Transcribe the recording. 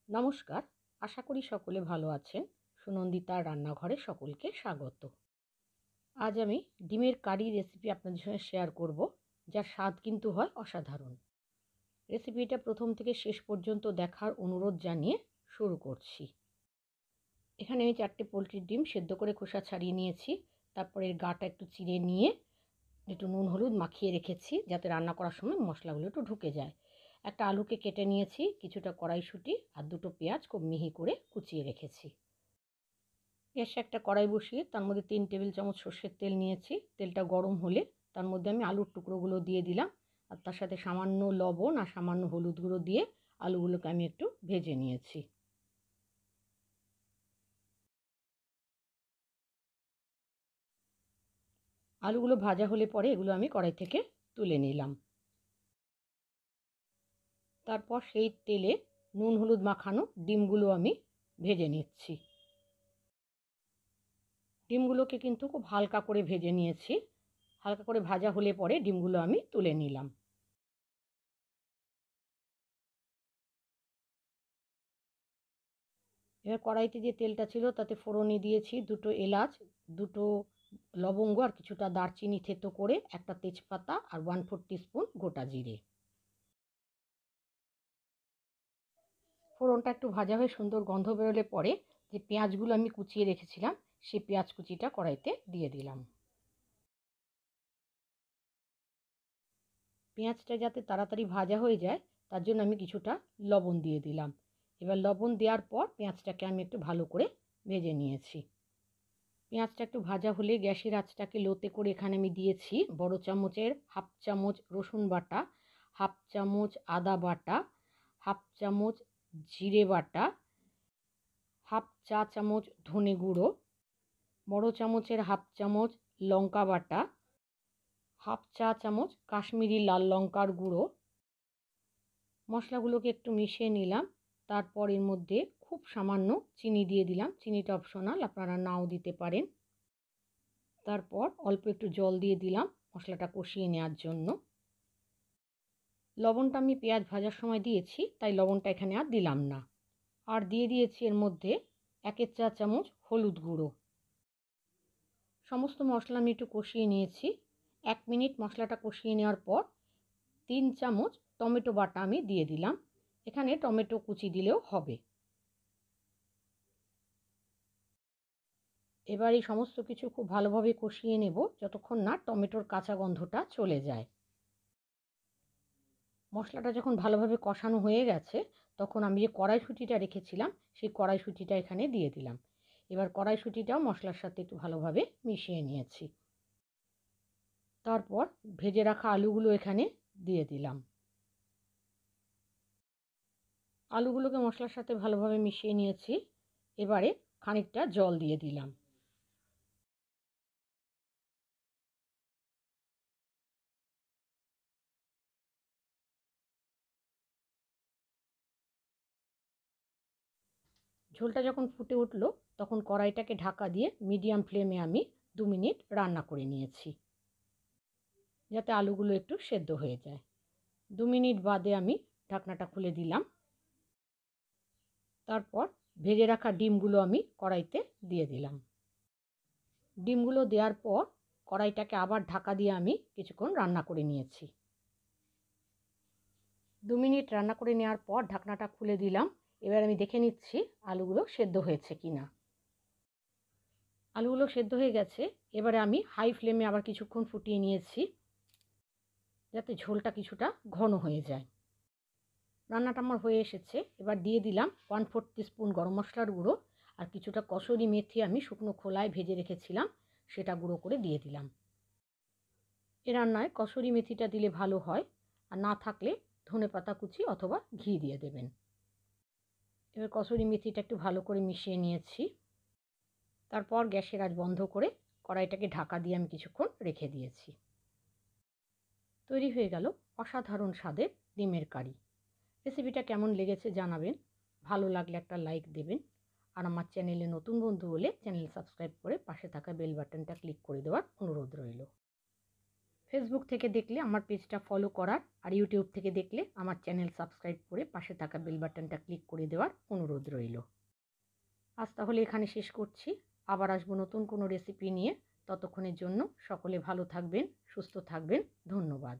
নমস্কার, আশা করি সকলে ভালো আছেন। সুনন্দিতার রান্নাঘরে সকলকে স্বাগত। আজ আমি ডিমের কারি রেসিপি আপনাদের সঙ্গে শেয়ার করব, যার স্বাদ কিন্তু হয় অসাধারণ। রেসিপিটা প্রথম থেকে শেষ পর্যন্ত দেখার অনুরোধ জানিয়ে শুরু করছি। এখানে আমি 4টে পোলট্রির ডিম সেদ্ধ করে খোসা ছাড়িয়ে নিয়েছি। তারপর এর গাটা একটু চিড়ে নিয়ে একটু নুন হলুদ মাখিয়ে রেখেছি, যাতে রান্না করার সময় মশলাগুলো একটু ঢুকে যায়। একটা আলুকে কেটে নিয়েছি, কিছুটা কড়াইশুঁটি আর দুটো পেঁয়াজ খুব মিহি করে কুচিয়ে রেখেছি। গ্যাসে একটা কড়াই বসিয়ে তার মধ্যে 3 টেবিল চামচ সর্ষের তেল নিয়েছি। তেলটা গরম হলে তার মধ্যে আমি আলুর টুকরোগুলো দিয়ে দিলাম, আর তার সাথে সামান্য লবণ আর সামান্য হলুদ গুঁড়ো দিয়ে আলুগুলোকে আমি একটু ভেজে নিয়েছি। আলুগুলো ভাজা হলে পরে এগুলো আমি কড়াই থেকে তুলে নিলাম। তারপর সেই তেলে নুন হলুদ মাখানো ডিমগুলো আমি ভেজে নিচ্ছি। ডিমগুলোকে কিন্তু খুব হালকা করে ভেজে নিয়েছি। হালকা করে ভাজা হলে পরে ডিমগুলো আমি তুলে নিলাম। এবার কড়াইতে যে তেলটা ছিল তাতে ফোড়নে দিয়েছি দুটো এলাচ, দুটো লবঙ্গ আর কিছুটা দারচিনি থেতো করে, একটা তেজপাতা আর 1/4 টিস্পুন গোটা জিরে। ফোড়নটা একটু ভাজা হয়ে সুন্দর গন্ধ বেরোলে পরে যে পেঁয়াজগুলো আমি কুচিয়ে রেখেছিলাম সেই পেঁয়াজ কুচিটা কড়াইতে দিয়ে দিলাম। পেঁয়াজটা যাতে তাড়াতাড়ি ভাজা হয়ে যায় তার জন্য আমি কিছুটা লবণ দিয়ে দিলাম। এবার লবণ দেওয়ার পর পেঁয়াজটাকে আমি একটু ভালো করে ভেজে নিয়েছি। পেঁয়াজটা একটু ভাজা হলে গ্যাসের আঁচটাকে লোতে করে এখানে আমি দিয়েছি বড় চামচের 1/2 চামচ রসুন বাটা, 1/2 চামচ আদা বাটা, 1/2 চামচ জিরে বাটা, 1/2 চা চামচ ধনে গুঁড়ো, বড় চামচের 1/2 চামচ লঙ্কা বাটা, 1/2 চা চামচ কাশ্মীরি লাল লঙ্কার গুঁড়ো। মশলাগুলোকে একটু মিশিয়ে নিলাম। তারপর এর মধ্যে খুব সামান্য চিনি দিয়ে দিলাম। চিনিটা অপশনাল, আপনারা নাও দিতে পারেন। তারপর অল্প একটু জল দিয়ে দিলাম মশলাটা কষিয়ে নেওয়ার জন্য। লবণটা আমি পেঁয়াজ ভাজার সময় দিয়েছি, তাই লবণটা এখানে আর দিলাম না। আর দিয়ে দিয়েছি এর মধ্যে 1 চা চামচ হলুদ গুঁড়ো। সমস্ত মশলা আমি একটু কষিয়ে নিয়েছি। 1 মিনিট মশলাটা কষিয়ে নেওয়ার পর 3 চামচ টমেটো বাটা আমি দিয়ে দিলাম। এখানে টমেটো কুচি দিলেও হবে। এবার এই সমস্ত কিছু খুব ভালোভাবে কষিয়ে নেব যতক্ষণ না টমেটোর কাঁচা গন্ধটা চলে যায়। মশলাটা যখন ভালোভাবে কষানো হয়ে গেছে তখন আমি যে কড়াইশুঁটিটা রেখেছিলাম সেই কড়াইশুঁটিটা এখানে দিয়ে দিলাম। এবার কড়াইশুঁটিটাও মশলার সাথে একটু ভালোভাবে মিশিয়ে নিয়েছি। তারপর ভেজে রাখা আলুগুলো এখানে দিয়ে দিলাম। আলুগুলোকে মশলার সাথে ভালোভাবে মিশিয়ে নিয়েছি। এবারে খানিকটা জল দিয়ে দিলাম। ঝোলটা যখন ফুটে উঠল তখন কড়াইটাকে ঢাকা দিয়ে মিডিয়াম ফ্লেমে আমি 2 মিনিট রান্না করে নিয়েছি, যাতে আলুগুলো একটু সেদ্ধ হয়ে যায়। 2 মিনিট বাদে আমি ঢাকনাটা খুলে দিলাম। তারপর ভেজে রাখা ডিমগুলো আমি কড়াইতে দিয়ে দিলাম। ডিমগুলো দেওয়ার পর কড়াইটাকে আবার ঢাকা দিয়ে আমি কিছুক্ষণ রান্না করে নিয়েছি। 2 মিনিট রান্না করে নেওয়ার পর ঢাকনাটা খুলে দিলাম। এবার আমি দেখে নিচ্ছি আলুগুলো সেদ্ধ হয়েছে কিনা। আলুগুলো সেদ্ধ হয়ে গেছে। এবারে আমি হাই ফ্লেমে আবার কিছুক্ষণ ফুটিয়ে নিয়েছি, যাতে ঝোলটা কিছুটা ঘন হয়ে যায়। রান্নাটা আমার হয়ে এসেছে। এবার দিয়ে দিলাম 1/4 টিস্পুন গরম মশলার গুঁড়ো, আর কিছুটা কসুরি মেথি আমি শুকনো খোলায় ভেজে রেখেছিলাম, সেটা গুঁড়ো করে দিয়ে দিলাম। এ রান্নায় কসুরি মেথিটা দিলে ভালো হয়, আর না থাকলে ধনেপাতা কুচি অথবা ঘি দিয়ে দেবেন। এবার কসুরি মেথিটা একটু ভালো করে মিশিয়ে নিয়েছি। তারপর গ্যাসের আঁচ বন্ধ করে কড়াইটাকে ঢাকা দিয়ে আমি কিছুক্ষণ রেখে দিয়েছি। তৈরি হয়ে গেল অসাধারণ স্বাদের ডিমের কারি। রেসিপিটা কেমন লেগেছে জানাবেন। ভালো লাগলে একটা লাইক দেবেন, আর আমার চ্যানেলে নতুন বন্ধু হলে চ্যানেল সাবস্ক্রাইব করে পাশে থাকা বেল বাটনটা ক্লিক করে দেওয়ার অনুরোধ রইল। ফেসবুক থেকে দেখলে আমার পেজটা ফলো করার, আর ইউটিউব থেকে দেখলে আমার চ্যানেল সাবস্ক্রাইব করে পাশে থাকা বেল বাটনটা ক্লিক করে দেওয়ার অনুরোধ রইল। আজ তাহলে এখানে শেষ করছি। আবার আসবো নতুন কোনো রেসিপি নিয়ে। ততক্ষণের জন্য সকলে ভালো থাকবেন, সুস্থ থাকবেন। ধন্যবাদ।